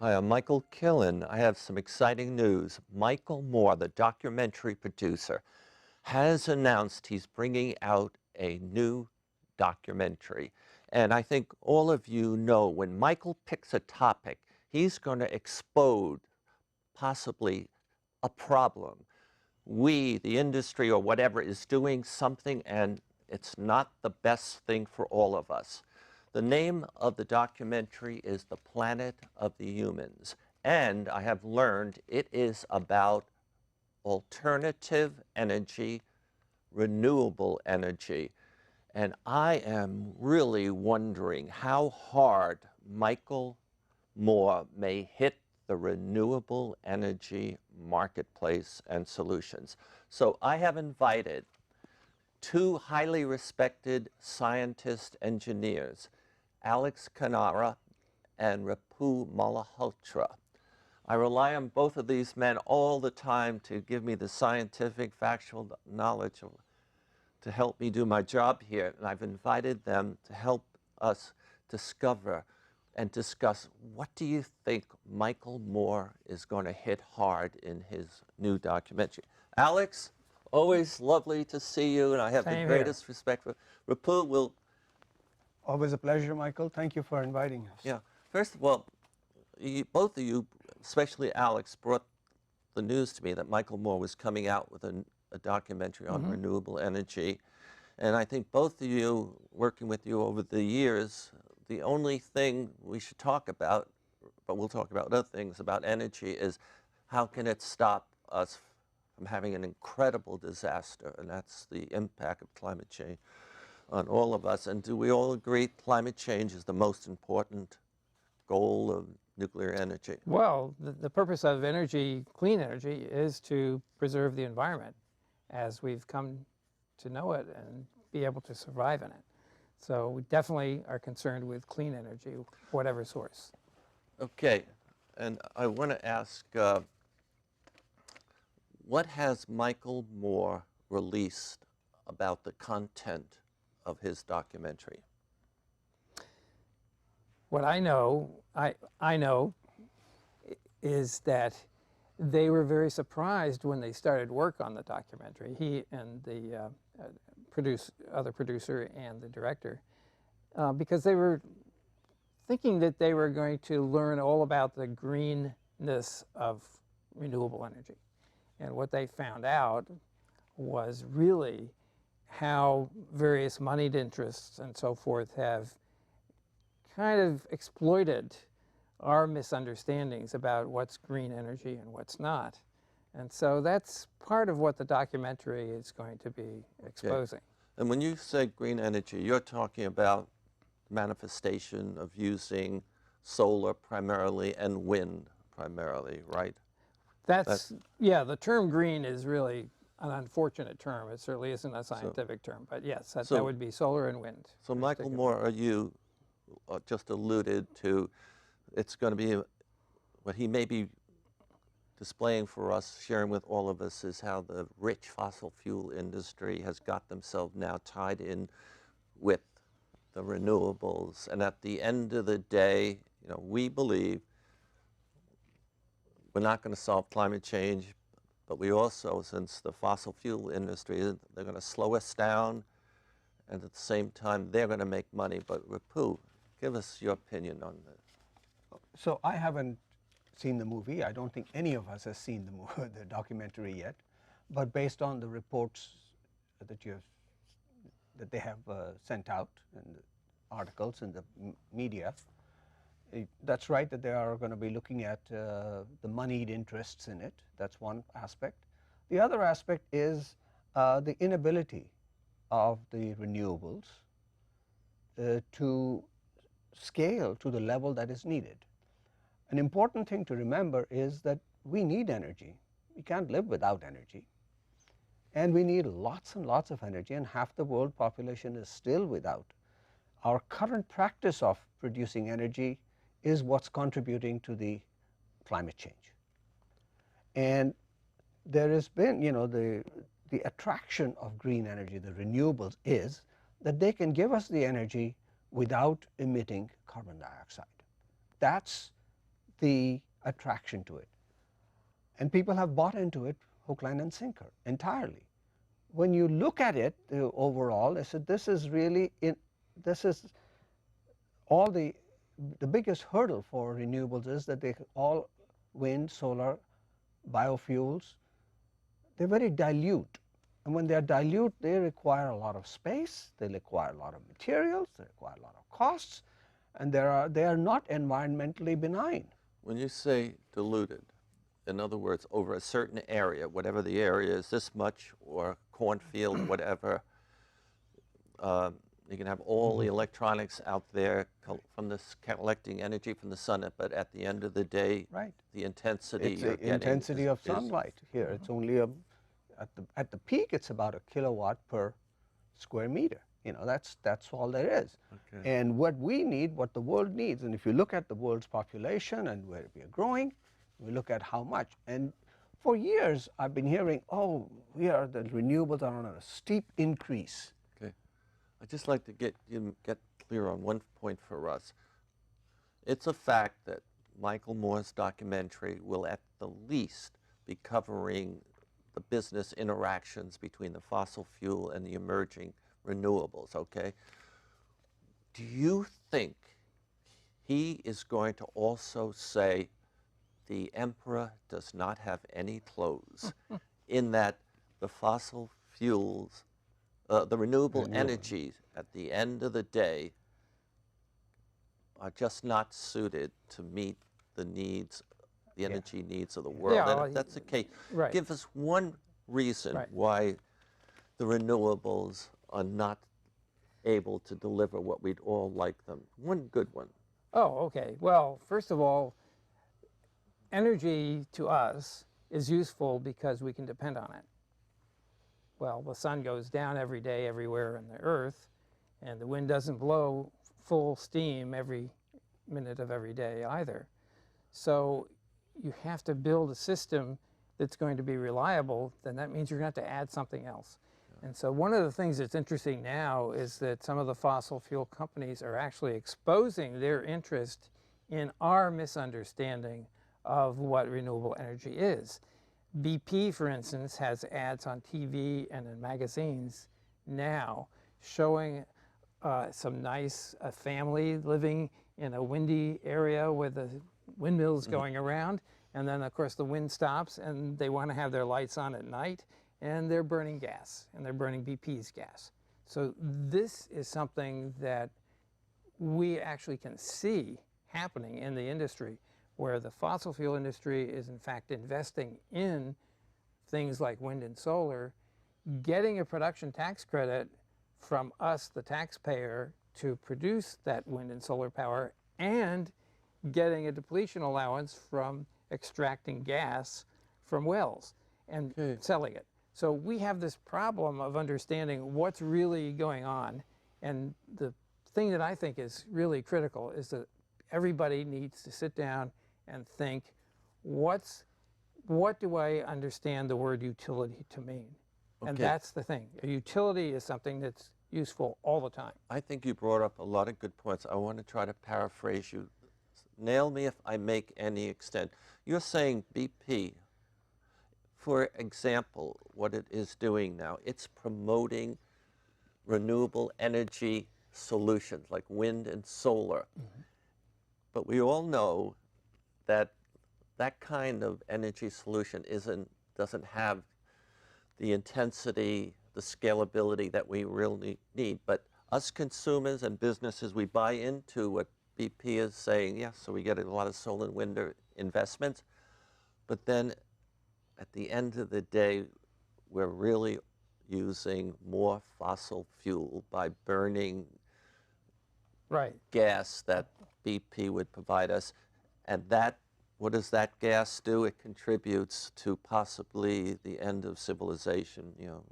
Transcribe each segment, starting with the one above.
Hi, I'm Michael Killen. I have some exciting news. Michael Moore, the documentary producer, has announced he's bringing out a new documentary. And I think all of you know when Michael picks a topic, he's going to expose possibly a problem. We, the industry or whatever, is doing something and it's not the best thing for all of us. The name of the documentary is The Planet of the Humans, and I have learned it is about alternative energy, renewable energy, and I am really wondering how hard Michael Moore may hit the renewable energy marketplace and solutions. So I have invited two highly respected scientist engineers, Alex Cannara and Malhotra. I rely on both of these men all the time to give me the scientific, factual knowledge to help me do my job here. And I've invited them to help us discover and discuss what do you think Michael Moore is going to hit hard in his new documentary. Alex, always lovely to see you, and I have the greatest respect for Ripu. Will Always a pleasure, Michael. Thank you for inviting us. Yeah. First of all, both of you, especially Alex, brought the news to me that Michael Moore was coming out with a documentary on renewable energy. And I think both of you, working with you over the years, the only thing we should talk about, but we'll talk about other things about energy, is how can it stop us from having an incredible disaster, and that's the impact of climate change on all of us. And do we all agree climate change is the most important goal of nuclear energy? Well, the purpose of energy, clean energy, is to preserve the environment as we've come to know it and be able to survive in it. So we definitely are concerned with clean energy, whatever source. Okay, and I want to ask, what has Michael Moore released about the content of his documentary? What I know is that they were very surprised when they started work on the documentary. He and the other producer and the director, because they were thinking that they were going to learn all about the greenness of renewable energy. And what they found out was really how various moneyed interests and so forth have kind of exploited our misunderstandings about what's green energy and what's not. And so that's part of what the documentary is going to be exposing. Okay. And when you say green energy, you're talking about manifestation of using solar primarily and wind primarily, right? Yeah, the term green is really an unfortunate term. It certainly isn't a scientific term, but yes, that would be solar and wind. So Michael Moore, you just alluded to, it's going to be, what he may be displaying for us, sharing with all of us, is how the rich fossil fuel industry has got themselves now tied in with the renewables. And at the end of the day, you know, we believe we're not going to solve climate change, but we also, since the fossil fuel industry, they're going to slow us down, and at the same time, they're going to make money. But Ripu, give us your opinion on this. So I haven't seen the movie. I don't think any of us has seen the documentary yet. But based on the reports that they have sent out and the articles in the media, that's right that they are going to be looking at the moneyed interests in it. That's one aspect. The other aspect is the inability of the renewables to scale to the level that is needed. An important thing to remember is that we need energy. We can't live without energy. And we need lots and lots of energy, and half the world population is still without. Our current practice of producing energy is what's contributing to the climate change. And there has been, the attraction of green energy, the renewables, is that they can give us the energy without emitting carbon dioxide. That's the attraction to it. And people have bought into it hook, line, and sinker entirely. When you look at it overall, they said this is really, this is all the biggest hurdle for renewables is that they all wind, solar, biofuels, they're very dilute. And when they're dilute, they require a lot of space, they require a lot of materials, they require a lot of costs, and they are not environmentally benign. When you say diluted, in other words, over a certain area, whatever the area is, this much, or cornfield, whatever, you can have all the electronics out there from this collecting energy from the sun, but at the end of the day, Right. The intensity It's you're the intensity of is sunlight here. It's only at the peak, it's about a kilowatt per square meter. That's all there is. Okay. And what we need, what the world needs, and if you look at the world's population and where we are growing, we look at how much. And for years, I've been hearing, oh, the renewables are on a steep increase. Okay. I'd just like to get clear on one point for us. It's a fact that Michael Moore's documentary will at the least be covering the business interactions between the fossil fuel and the emerging renewables, okay? Do you think he is going to also say the emperor does not have any clothes, in that the fossil fuels, the renewable energies at the end of the day are just not suited to meet the needs, the energy needs of the world? Yeah, And if that's the case, right. give us one reason Right. why the renewables are not able to deliver what we'd all like them. One good one. Oh, okay. Well, first of all, energy to us is useful because we can depend on it. Well, the sun goes down every day everywhere on the earth, and the wind doesn't blow full steam every minute of every day either. So you have to build a system that's going to be reliable, then that means you're going to have to add something else. And so one of the things that's interesting now is that some of the fossil fuel companies are actually exposing their interest in our misunderstanding of what renewable energy is. BP, for instance, has ads on TV and in magazines now showing some nice family living in a windy area with the windmills going around, and then of course the wind stops and they want to have their lights on at night, and they're burning gas, and they're burning BP's gas. So this is something that we actually can see happening in the industry, where the fossil fuel industry is in fact investing in things like wind and solar, getting a production tax credit from us, the taxpayer, to produce that wind and solar power, and getting a depletion allowance from extracting gas from wells and selling it. So we have this problem of understanding what's really going on. And the thing that I think is really critical is that everybody needs to sit down and think, what do I understand the word utility to mean? And Okay. that's the thing. A utility is something that's useful all the time. I think you brought up a lot of good points. I want to try to paraphrase you. Nail me if I make any extent. You're saying BP, for example, what it is doing now, it's promoting renewable energy solutions like wind and solar. But we all know that that kind of energy solution doesn't have the intensity, the scalability that we really need. But us consumers and businesses, we buy into what BP is saying, yes, so we get a lot of solar and wind investments. But then at the end of the day, we're really using more fossil fuel by burning Right. gas that BP would provide us. And that, what does that gas do? It contributes to possibly the end of civilization, you know.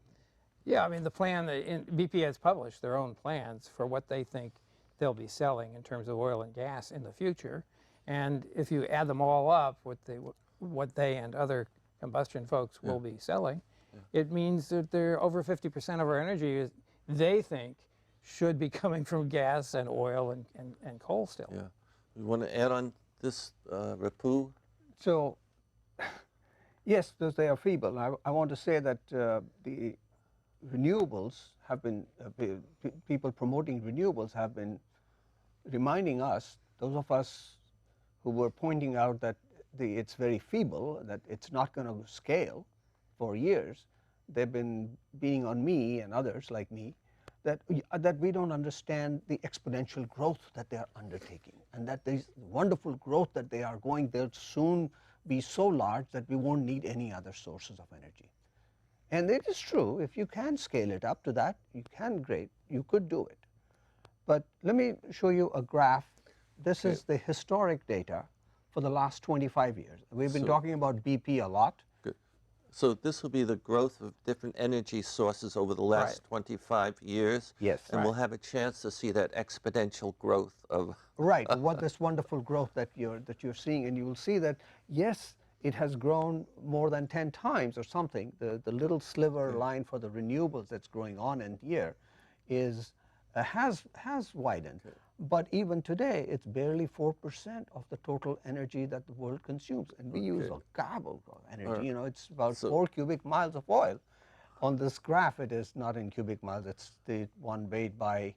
Yeah, I mean, the plan, BP has published their own plans for what they think they'll be selling in terms of oil and gas in the future. And if you add them all up, what they and other combustion folks will be selling, it means that they're over 50% of our energy they think should be coming from gas and oil and coal still. Yeah. You want to add on this, Ripu? So, yes, because they are feeble. I want to say that the renewables have been, people promoting renewables have been reminding us, those of us who were pointing out that it's very feeble, that it's not going to scale for years. They've been being on me and others like me that we don't understand the exponential growth that they are undertaking, and that this wonderful growth that they are going, they'll soon be so large that we won't need any other sources of energy. And it is true, if you can scale it up to that, you could do it. But let me show you a graph. This is the historic data for the last 25 years. We've been talking about BP a lot. Good. So this will be the growth of different energy sources over the last 25 years. Yes. And we'll have a chance to see that exponential growth of... Right, what this wonderful growth that you're seeing. And you will see that, yes, it has grown more than 10 times or something. The little sliver line for the renewables that's growing on in here is has widened. But even today, it's barely 4% of the total energy that the world consumes. And we use a gobble of energy. You know, it's about 4 cubic miles of oil. On this graph, it is not in cubic miles. It's the one made by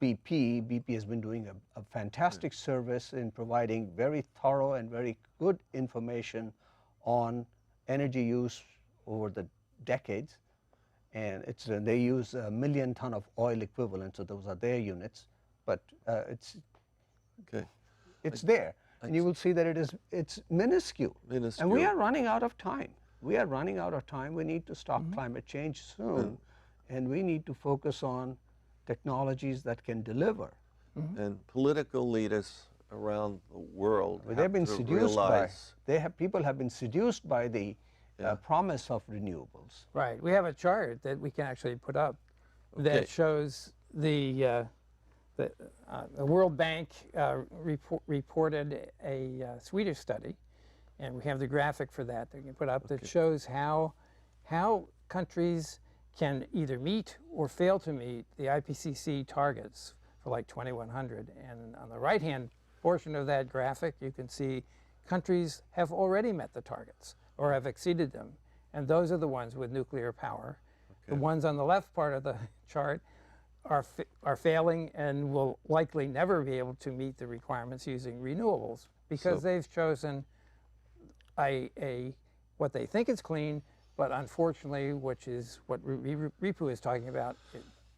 BP. BP has been doing a fantastic service in providing very thorough and very good information on energy use over the decades. And they use 1 million ton of oil equivalent, so those are their units. But it's there, and you will see that it's minuscule. And we are running out of time. We need to stop climate change soon, and we need to focus on technologies that can deliver. And political leaders around the world they've been seduced people have been seduced by the promise of renewables. Right. We have a chart that we can actually put up that shows the World Bank reported a Swedish study, and we have the graphic for that we can put up that shows how countries can either meet or fail to meet the IPCC targets for like 2100. And on the right-hand portion of that graphic, you can see countries have already met the targets or have exceeded them, and those are the ones with nuclear power. The ones on the left part of the chart are failing and will likely never be able to meet the requirements using renewables because they've chosen what they think is clean, but unfortunately, which is what Ripu is talking about,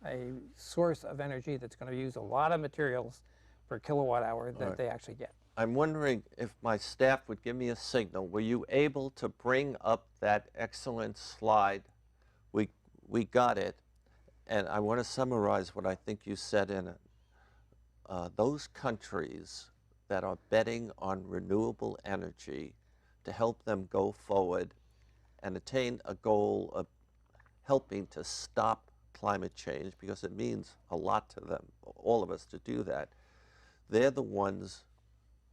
a source of energy that's going to use a lot of materials per kilowatt hour that they actually get. I'm wondering if my staff would give me a signal. Were you able to bring up that excellent slide? We got it. And I want to summarize what I think you said in it. Those countries that are betting on renewable energy to help them go forward and attain a goal of helping to stop climate change, because it means a lot to them, all of us, to do that, they're the ones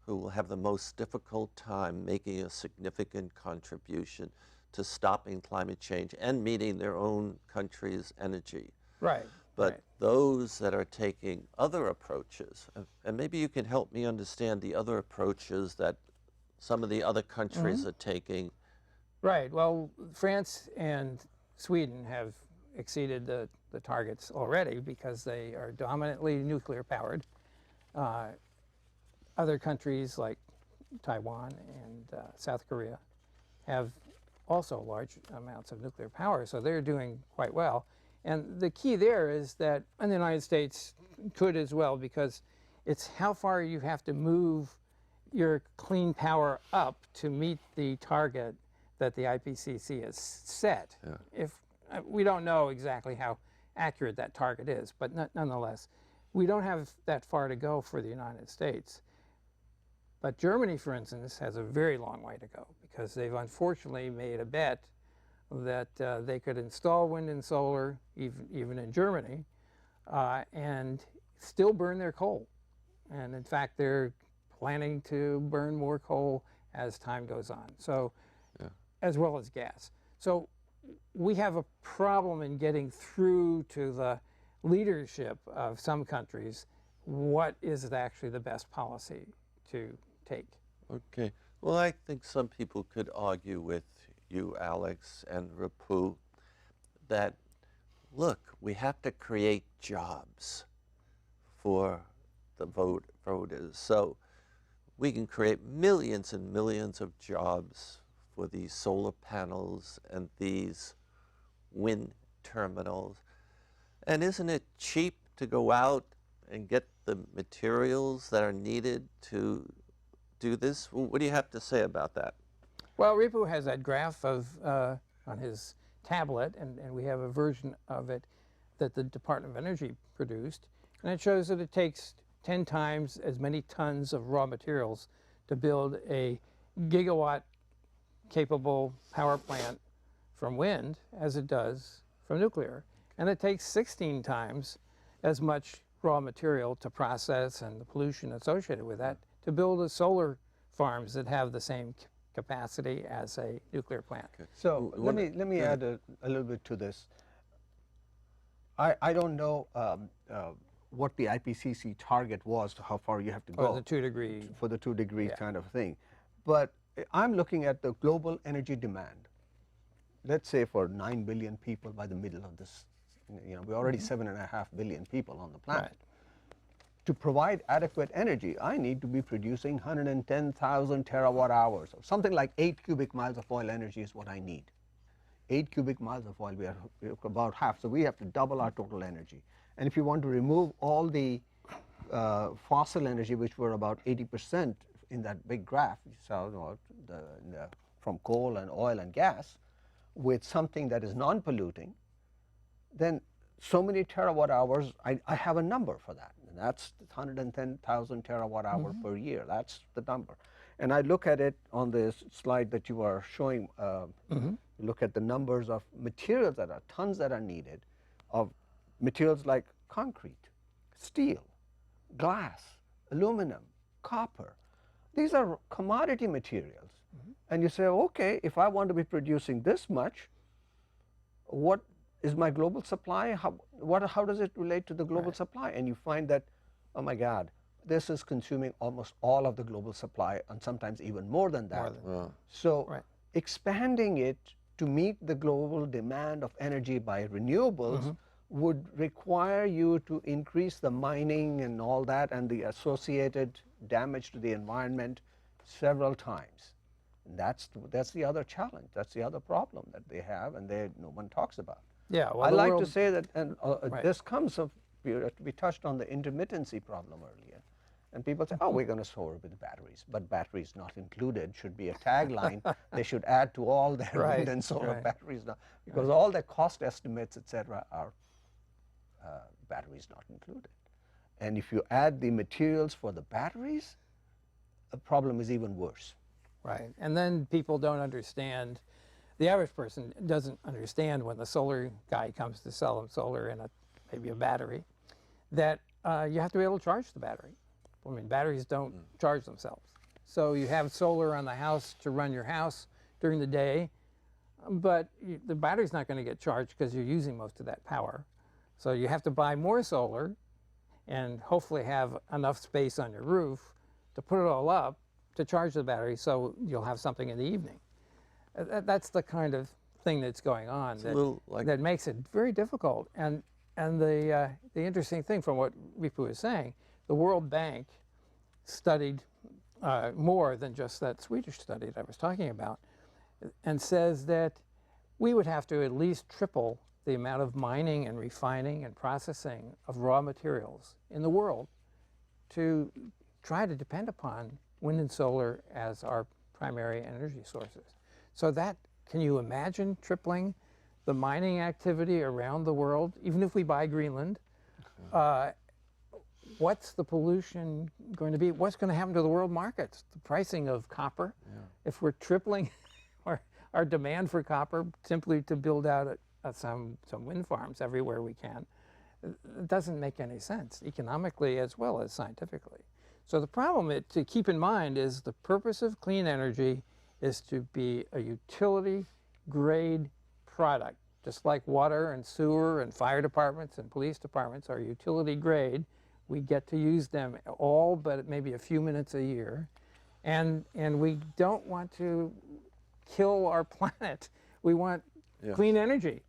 who will have the most difficult time making a significant contribution to stopping climate change and meeting their own country's energy. Right. But those that are taking other approaches, and maybe you can help me understand the other approaches that some of the other countries are taking. Right. Well, France and Sweden have exceeded the targets already because they are dominantly nuclear powered. Other countries like Taiwan and South Korea have also large amounts of nuclear power, so they're doing quite well. And the key there is that, and the United States could as well, because it's how far you have to move your clean power up to meet the target that the IPCC has set. If we don't know exactly how accurate that target is, but nonetheless, we don't have that far to go for the United States. But Germany, for instance, has a very long way to go because they've unfortunately made a bet that they could install wind and solar, even in Germany, and still burn their coal. And in fact, they're planning to burn more coal as time goes on, so as well as gas. So we have a problem in getting through to the leadership of some countries what is actually the best policy to take. Okay. Well, I think some people could argue with you, Alex, and Ripu, that, look, we have to create jobs for the voters. So we can create millions and millions of jobs for these solar panels and these wind terminals. And isn't it cheap to go out and get the materials that are needed to do this? What do you have to say about that? Well, Ripu has that graph of on his tablet, and we have a version of it that the Department of Energy produced, and it shows that it takes 10 times as many tons of raw materials to build a gigawatt capable power plant from wind as it does from nuclear. And it takes 16 times as much raw material to process and the pollution associated with that to build a solar farms that have the same capacity as a nuclear plant. Okay. So let me add a little bit to this. I don't know what the IPCC target was to how far you have to go. For the 2 degree. For the 2 degree kind of thing. But I'm looking at the global energy demand. Let's say for 9 billion people by the middle of this, we're already 7.5 billion people on the planet. Right. To provide adequate energy, I need to be producing 110,000 terawatt hours, or something like 8 cubic miles of oil energy is what I need. 8 cubic miles of oil, we are about half, so we have to double our total energy. And if you want to remove all the fossil energy, which were about 80% in that big graph, you saw from coal and oil and gas, with something that is non-polluting, then so many terawatt hours, I have a number for that. And that's 110,000 terawatt hour per year. That's the number. And I look at it on this slide that you are showing, look at the numbers of materials that are, tons that are needed, of materials like concrete, steel, glass, aluminum, copper. These are commodity materials. And you say, okay, if I want to be producing this much, what is my global supply? How does it relate to the global supply? And you find that, oh my God, this is consuming almost all of the global supply, and sometimes even more than that. So expanding it to meet the global demand of energy by renewables would require you to increase the mining and all that and the associated damage to the environment several times. And that's the other challenge. That's the other problem that they have, and no one talks about. Yeah, well, I like to say that, and this comes of, we touched on the intermittency problem earlier. And people say, oh, we're going to solar with batteries, but batteries not included should be a tagline. They should add to all their wind and solar batteries now, because all the cost estimates, et cetera, are batteries not included. And if you add the materials for the batteries, the problem is even worse. Right, and then people don't understand, the average person doesn't understand when the solar guy comes to sell them solar in maybe a battery, that you have to be able to charge the battery. I mean, batteries don't charge themselves. So you have solar on the house to run your house during the day, but the battery's not going to get charged because you're using most of that power. So you have to buy more solar and hopefully have enough space on your roof to put it all up to charge the battery, so you'll have something in the evening. That's the kind of thing that's going on that makes it very difficult. And the interesting thing from what Ripu is saying, the World Bank studied more than just that Swedish study that I was talking about, and says that we would have to at least triple the amount of mining and refining and processing of raw materials in the world to try to depend upon wind and solar as our primary energy sources. So that, can you imagine tripling the mining activity around the world, even if we buy Greenland? what's the pollution going to be? What's going to happen to the world markets? The pricing of copper, if we're tripling our demand for copper simply to build out some wind farms everywhere we can, it doesn't make any sense economically as well as scientifically. So the problem to keep in mind is the purpose of clean energy is to be a utility grade product. Just like water and sewer and fire departments and police departments are utility grade, we get to use them all but maybe a few minutes a year. And we don't want to kill our planet. We want clean energy.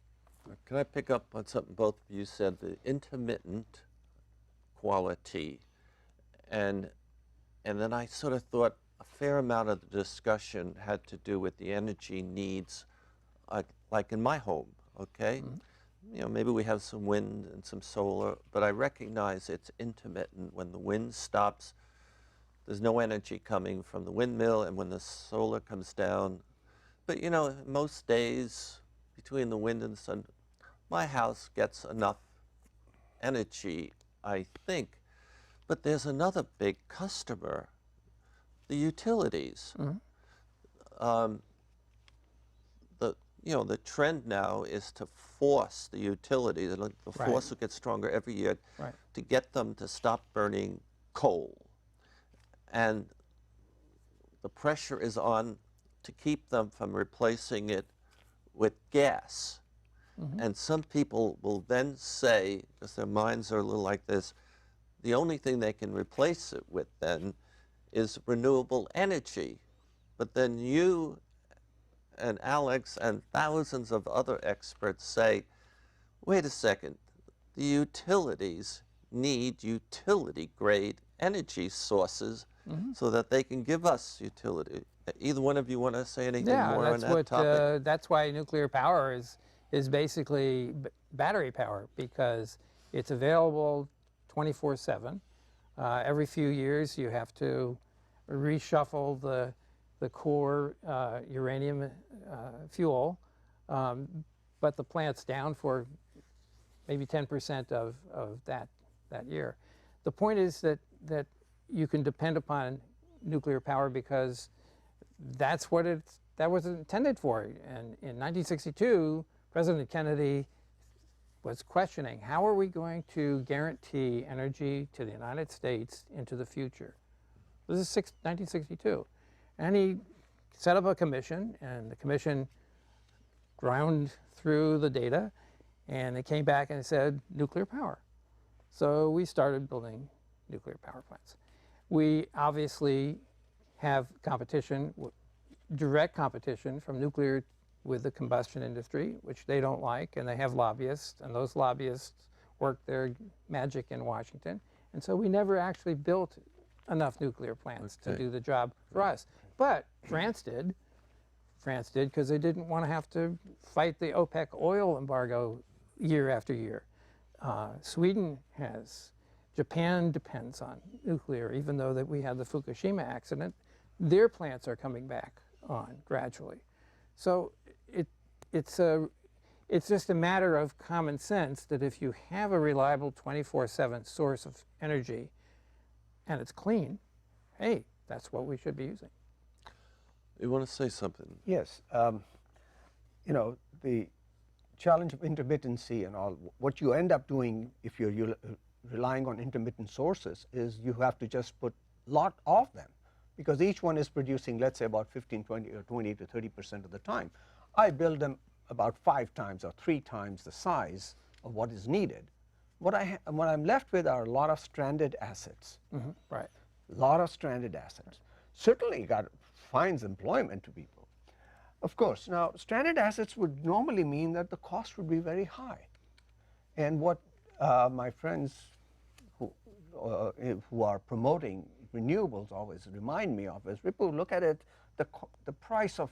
Can I pick up on something both of you said, the intermittent quality, and then I sort of thought a fair amount of the discussion had to do with the energy needs, like in my home, okay? You know, maybe we have some wind and some solar, but I recognize it's intermittent. When the wind stops, there's no energy coming from the windmill, and when the solar comes down, but you know, most days between the wind and the sun, my house gets enough energy, I think. But there's another big customer, the utilities. The trend now is to force the utilities, and the force will get stronger every year, to get them to stop burning coal. And the pressure is on to keep them from replacing it with gas. And some people will then say, because their minds are a little like this, the only thing they can replace it with then is renewable energy. But then you and Alex and thousands of other experts say, wait a second, the utilities need utility-grade energy sources so that they can give us utility. Either one of you want to say anything more on that topic? That's why nuclear power is basically battery power, because it's available 24/7. Every few years you have to reshuffle the core uranium fuel, but the plant's down for maybe 10% of that year. The point is that you can depend upon nuclear power because that's what that was intended for. And in 1962, President Kennedy was questioning, how are we going to guarantee energy to the United States into the future? This is 1962. And he set up a commission, and the commission ground through the data, and it came back and said nuclear power. So we started building nuclear power plants. We obviously have competition, direct competition from nuclear with the combustion industry, which they don't like, and they have lobbyists, and those lobbyists work their magic in Washington. And so we never actually built enough nuclear plants to do the job for us. But France did. France did because they didn't want to have to fight the OPEC oil embargo year after year. Sweden has. Japan depends on nuclear, even though that we had the Fukushima accident. Their plants are coming back on gradually. So it's just a matter of common sense that if you have a reliable 24/7 source of energy and it's clean, hey, that's what we should be using. You want to say something? Yes. You know, the challenge of intermittency and all, what you end up doing if you're relying on intermittent sources is you have to just put a lot of them, because each one is producing, let's say, about 15, 20, or 20 to 30% of the time. I build them about 5 times or 3 times the size of what is needed. What I'm left with are a lot of stranded assets. Right. A lot of stranded assets. Certainly finds employment to people. Of course, now stranded assets would normally mean that the cost would be very high. And what my friends who are promoting renewables always remind me of is, Ripu, look at it, the price of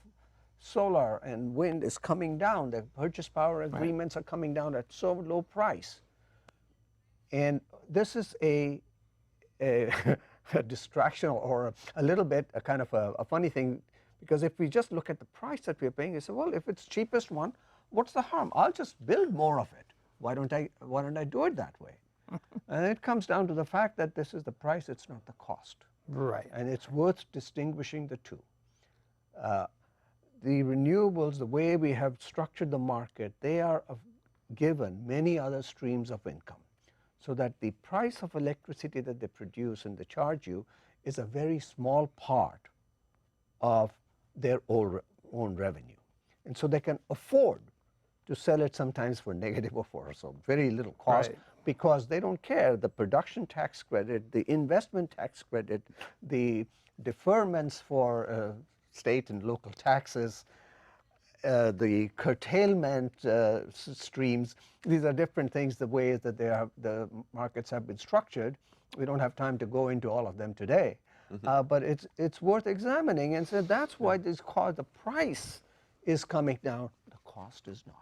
solar and wind is coming down. The purchase power agreements are coming down at so low price. And this is a distraction, or a little bit a kind of a funny thing, because if we just look at the price that we're paying, you say, well, if it's cheapest one, what's the harm? I'll just build more of it. Why don't I do it that way? And it comes down to the fact that this is the price, it's not the cost. Right. And it's worth distinguishing the two. The renewables, the way we have structured the market, they are given many other streams of income, so that the price of electricity that they produce and they charge you is a very small part of their own revenue. And so they can afford to sell it sometimes for negative or so very little cost, Right. because they don't care. The production tax credit, the investment tax credit, the deferments for state and local taxes, the curtailment streams, these are different things, the ways that the markets have been structured. We don't have time to go into all of them today. But it's worth examining, and so that's why the price is coming down. The cost is not.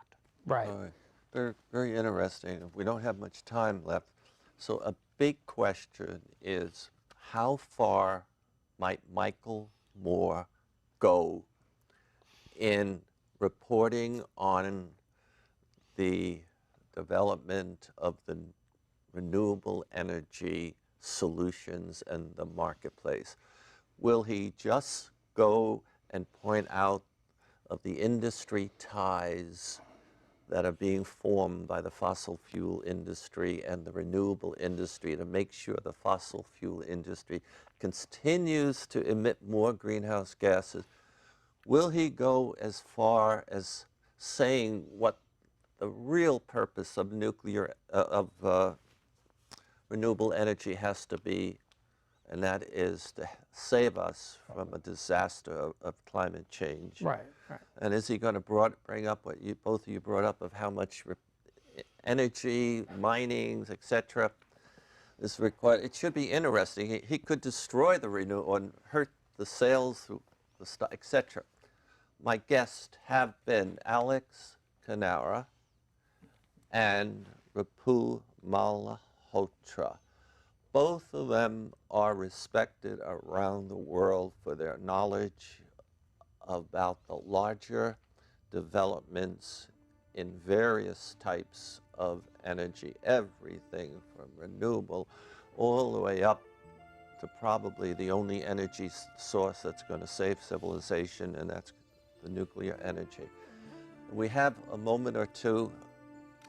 Right. All right. Very, very interesting. We don't have much time left. So a big question is, how far might Michael Moore go in reporting on the development of the renewable energy solutions and the marketplace? Will he just go and point out of the industry ties that are being formed by the fossil fuel industry and the renewable industry to make sure the fossil fuel industry continues to emit more greenhouse gases? Will he go as far as saying what the real purpose of renewable energy has to be, and that is to save us from a disaster of climate change? Right. Right. And is he going to bring up what both of you brought up of how much energy, minings, etc., is required? It should be interesting. He could destroy the renewable and hurt the sales through the stock, etc. My guests have been Alex Cannara and Ripudaman Malhotra. Both of them are respected around the world for their knowledge about the larger developments in various types of energy, everything from renewable all the way up to probably the only energy source that's going to save civilization, and that's the nuclear energy. We have a moment or two.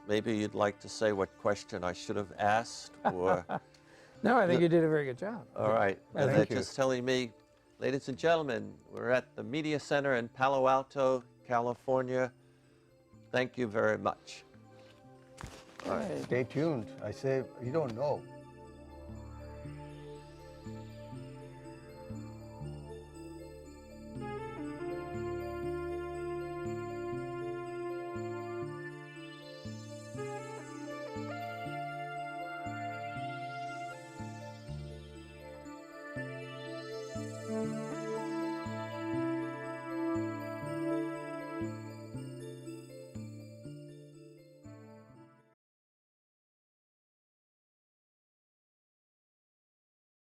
Maybe you'd like to say what question I should have asked, or... No, I think you did a very good job. All right. And they're Thank you. just telling me, ladies and gentlemen, we're at the Media Center in Palo Alto, California. Thank you very much. All right. Stay tuned. I say, you don't know.